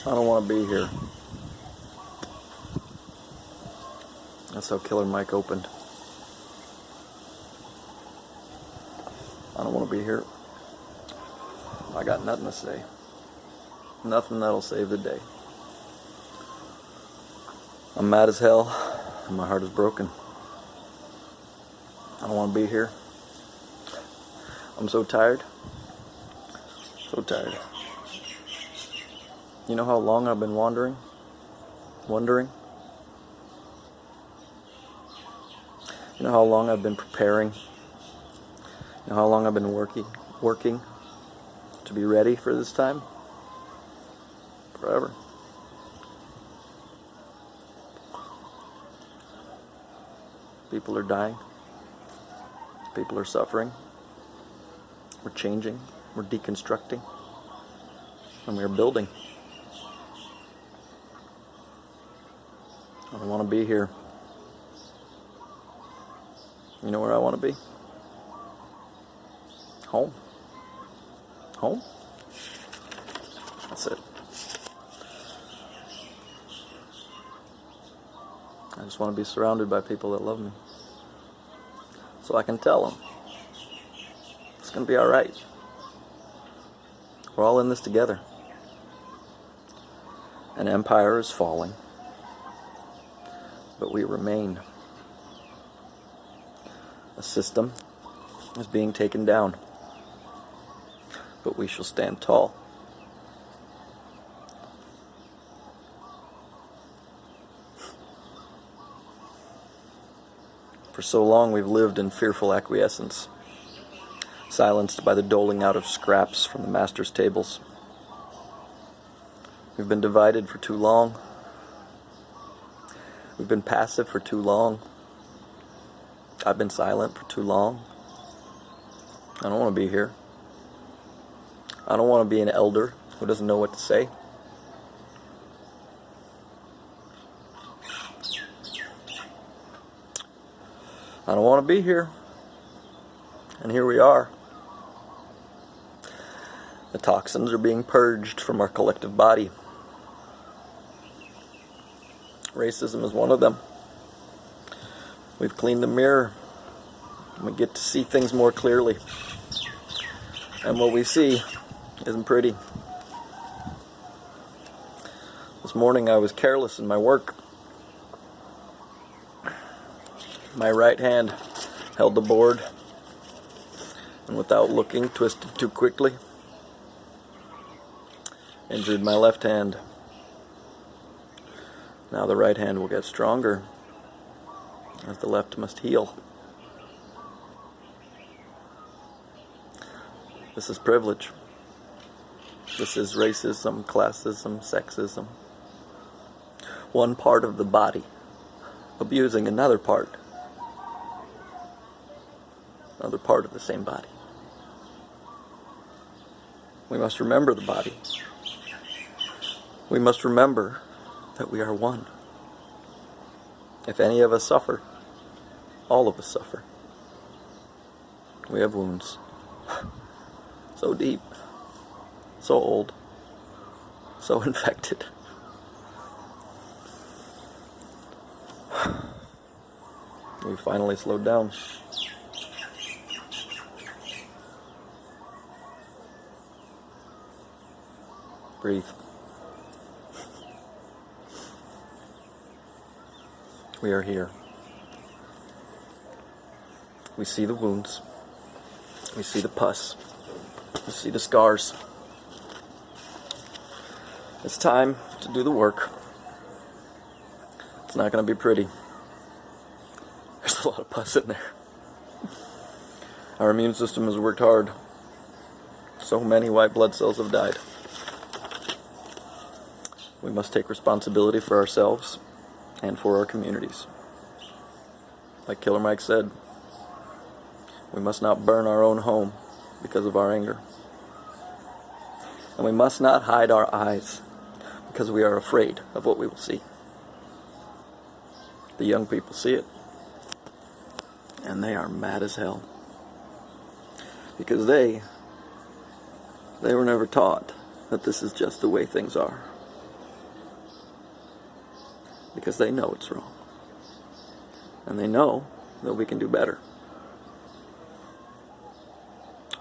I don't want to be here. That's how Killer Mike opened. I don't want to be here. I got nothing to say. Nothing that'll save the day. I'm mad as hell, and my heart is broken. I don't want to be here. I'm so tired. So tired. You know how long I've been wondering? You know how long I've been preparing? You know how long I've been working to be ready for this time? Forever. People are dying. People are suffering. We're changing. We're deconstructing. And we're building. I don't want to be here. You know where I want to be? Home. Home? That's it. I just want to be surrounded by people that love me. So I can tell them it's going to be alright. We're all in this together. An empire is falling, but we remain. A system is being taken down, but we shall stand tall. For so long we've lived in fearful acquiescence, silenced by the doling out of scraps from the master's tables. We've been divided for too long. We've been passive for too long. I've been silent for too long. I don't want to be here. I don't want to be an elder who doesn't know what to say. I don't want to be here. And here we are. The toxins are being purged from our collective body. Racism is one of them. We've cleaned the mirror. And we get to see things more clearly. And what we see isn't pretty. This morning I was careless in my work. My right hand held the board, and without looking, twisted too quickly, injured my left hand. Now the right hand will get stronger, as the left must heal. This is privilege. This is racism, classism, sexism. One part of the body abusing another part. Another part of the same body. We must remember the body. We must remember that we are one. If any of us suffer, all of us suffer. We have wounds. So deep, so old, so infected. We finally slowed down. Breathe. We are here. We see the wounds. We see the pus. We see the scars. It's time to do the work. It's not going to be pretty. There's a lot of pus in there. Our immune system has worked hard. So many white blood cells have died. We must take responsibility for ourselves and for our communities. Like Killer Mike said, we must not burn our own home because of our anger. And we must not hide our eyes because we are afraid of what we will see. The young people see it, and they are mad as hell. Because they were never taught that this is just the way things are. because they know it's wrong. And they know that we can do better.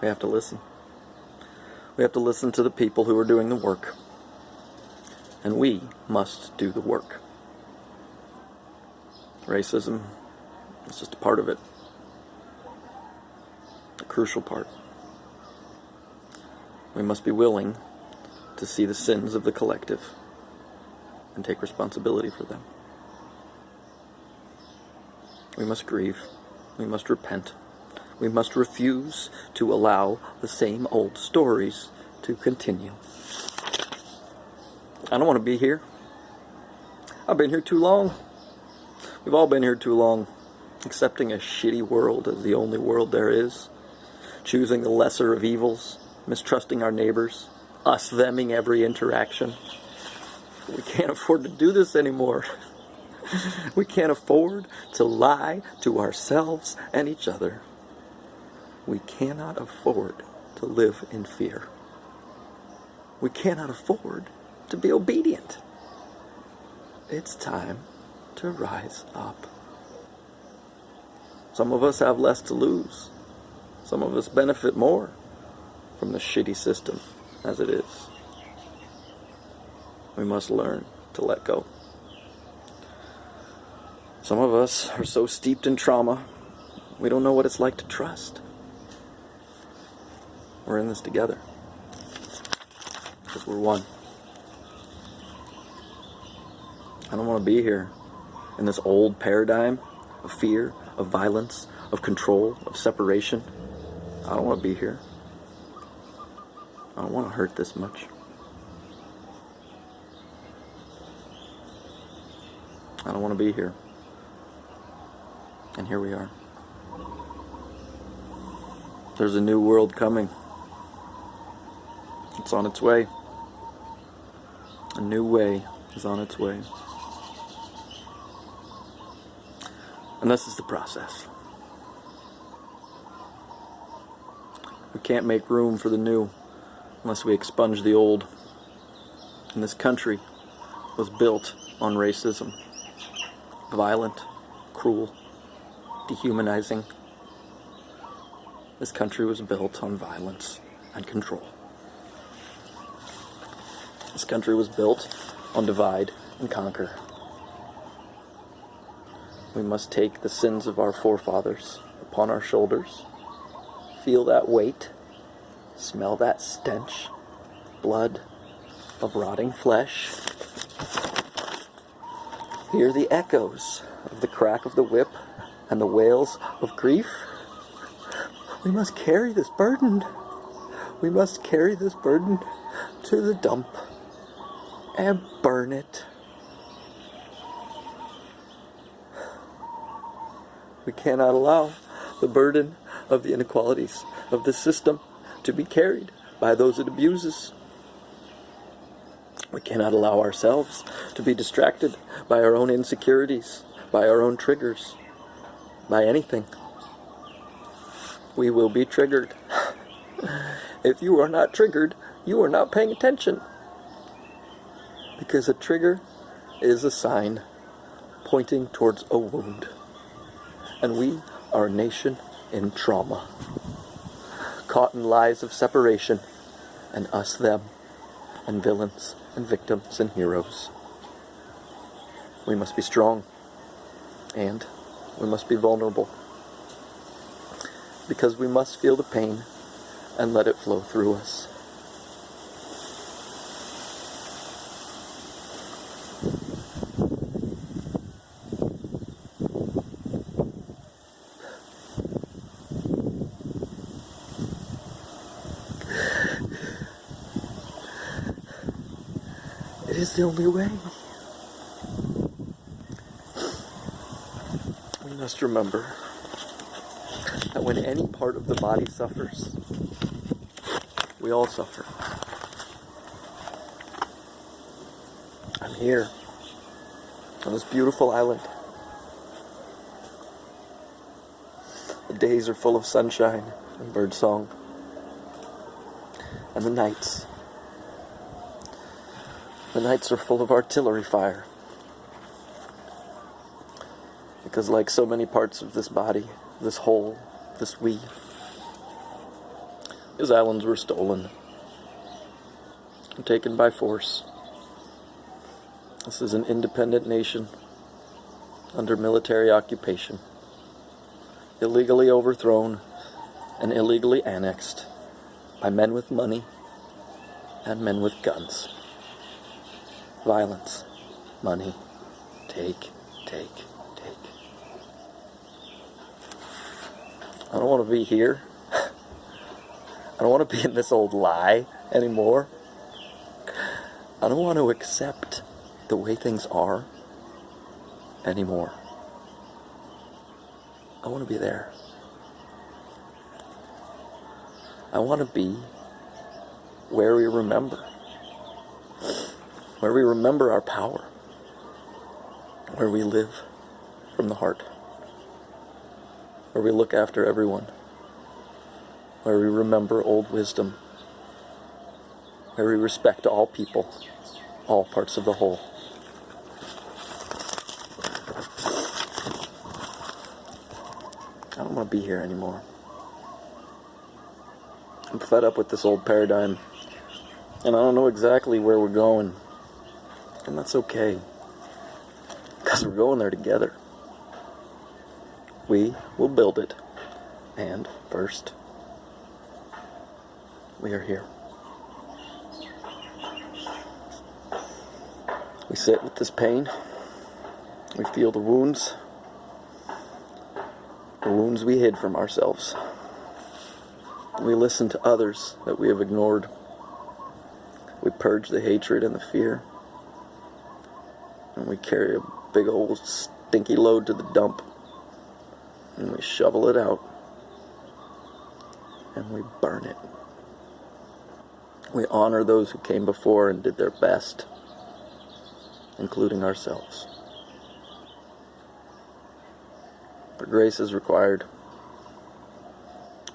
We have to listen. We have to listen to the people who are doing the work. And we must do the work. Racism is just a part of it. A crucial part. We must be willing to see the sins of the collective and take responsibility for them. We must grieve. We must repent. We must refuse to allow the same old stories to continue. I don't want to be here. I've been here too long. We've all been here too long, accepting a shitty world as the only world there is, choosing the lesser of evils, mistrusting our neighbors, us-theming every interaction. We can't afford to do this anymore. We can't afford to lie to ourselves and each other. We cannot afford to live in fear. We cannot afford to be obedient. It's time to rise up. Some of us have less to lose. Some of us benefit more from the shitty system as it is. We must learn to let go. Some of us are so steeped in trauma, we don't know what it's like to trust. We're in this together, because we're one. I don't want to be here in this old paradigm of fear, of violence, of control, of separation. I don't want to be here. I don't want to hurt this much. I don't want to be here. And here we are. There's a new world coming. It's on its way. A new way is on its way. And this is the process. We can't make room for the new unless we expunge the old. And this country was built on racism. Violent, cruel, dehumanizing. This country was built on violence and control. This country was built on divide and conquer. We must take the sins of our forefathers upon our shoulders, feel that weight, smell that stench, blood of rotting flesh, hear the echoes of the crack of the whip and the wails of grief. We must carry this burden. We must carry this burden to the dump and burn it. We cannot allow the burden of the inequalities of the system to be carried by those it abuses. We cannot allow ourselves to be distracted by our own insecurities, by our own triggers, by anything. We will be triggered. If you are not triggered, you are not paying attention. Because a trigger is a sign pointing towards a wound. And we are a nation in trauma, caught in lies of separation, and us, them, and villains, and victims, and heroes. We must be strong, and we must be vulnerable, because we must feel the pain and let it flow through us. It is the only way. We must remember that when any part of the body suffers, we all suffer. I'm here on this beautiful island. The days are full of sunshine and birdsong, and the nights are full of artillery fire Because like so many parts of this body, this whole, this we, his islands were stolen and taken by force. This is an independent nation under military occupation, illegally overthrown and illegally annexed by men with money and men with guns. Violence, money, take. I don't want to be here. I don't want to be in this old lie anymore. I don't want to accept the way things are anymore. I want to be there. I want to be where we remember. Where we remember our power. Where we live from the heart. Where we look after everyone. Where we remember old wisdom. Where we respect all people, all parts of the whole. I don't want to be here anymore. I'm fed up with this old paradigm, and I don't know exactly where we're going, and that's okay, because we're going there together. We will build it, and first, we are here. We sit with this pain, we feel the wounds we hid from ourselves. We listen to others that we have ignored. We purge the hatred and the fear. And we carry a big old stinky load to the dump. And we shovel it out. And we burn it. We honor those who came before and did their best, including ourselves. But grace is required.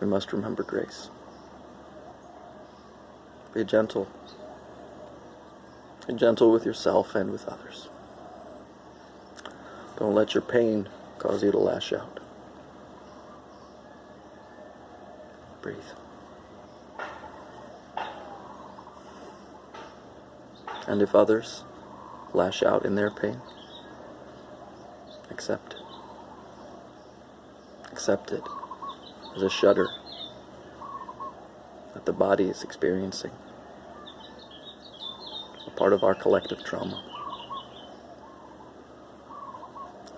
We must remember grace. Be gentle. Be gentle with yourself and with others. Don't let your pain cause you to lash out. Breathe. And if others lash out in their pain, accept it. Accept it as a shudder that the body is experiencing, a part of our collective trauma.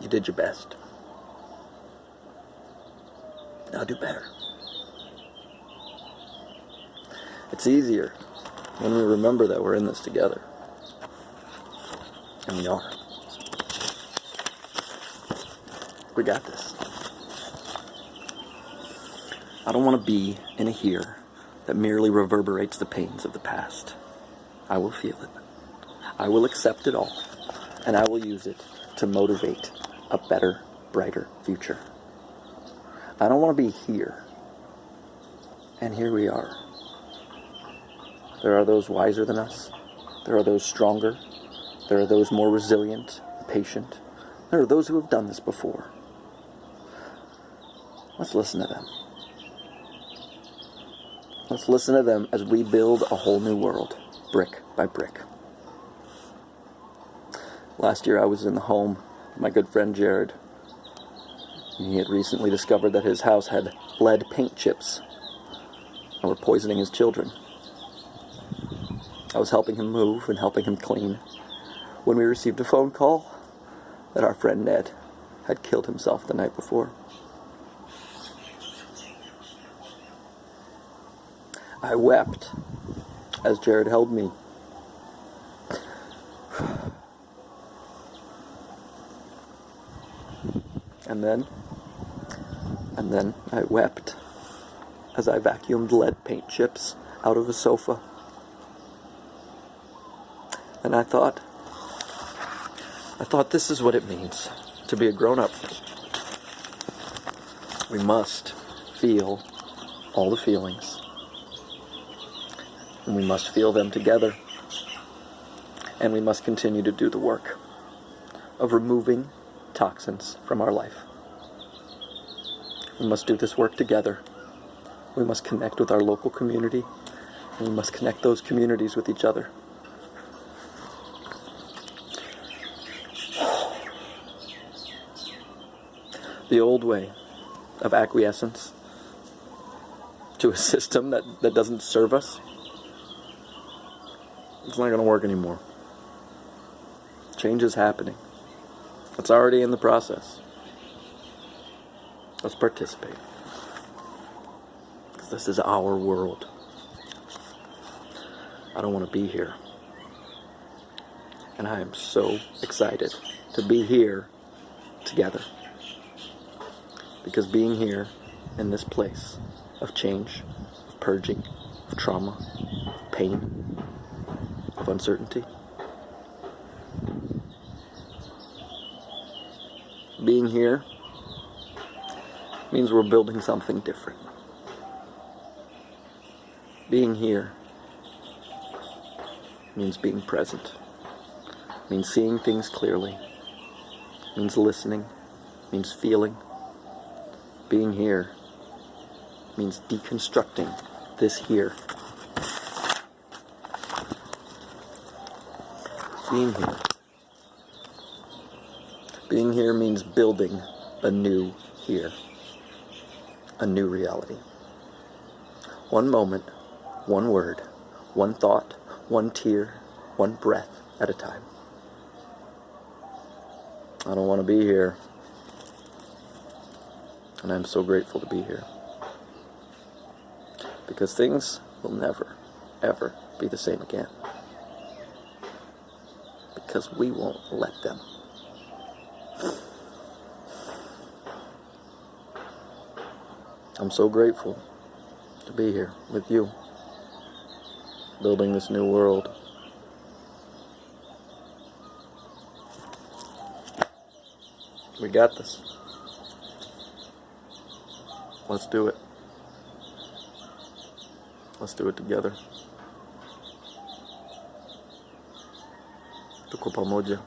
You did your best. Now do better. It's easier when we remember that we're in this together. And we are. We got this. I don't want to be in a here that merely reverberates the pains of the past. I will feel it. I will accept it all. And I will use it to motivate a better, brighter future. I don't want to be here. And here we are. There are those wiser than us. There are those stronger. There are those more resilient, patient. There are those who have done this before. Let's listen to them. Let's listen to them as we build a whole new world, brick by brick. Last year I was in the home of my good friend Jared. He had recently discovered that his house had lead paint chips and were poisoning his children. I was helping him move and helping him clean when we received a phone call that our friend Ned had killed himself the night before. I wept as Jared held me. And then I wept as I vacuumed lead paint chips out of a sofa. And I thought this is what it means to be a grown-up. We must feel all the feelings. And we must feel them together. And we must continue to do the work of removing toxins from our life. We must do this work together. We must connect with our local community, and we must connect those communities with each other. The old way of acquiescence to a system that doesn't serve us, it's not going to work anymore. Change is happening. It's already in the process. Let's participate. Because this is our world. I don't want to be here. And I am so excited to be here together. Because being here in this place of change, of purging, of trauma, of pain, of uncertainty, being here means we're building something different. Being here means being present, means seeing things clearly, means listening, means feeling. Being here means deconstructing this here. Being here. Being here means building a new here. A new reality. One moment, one word, one thought, one tear, one breath at a time. I don't want to be here. And I'm so grateful to be here. Because things will never, ever be the same again. Because we won't let them. I'm so grateful to be here with you, building this new world. We got this. Let's do it. Let's do it together. Tuko pamoja.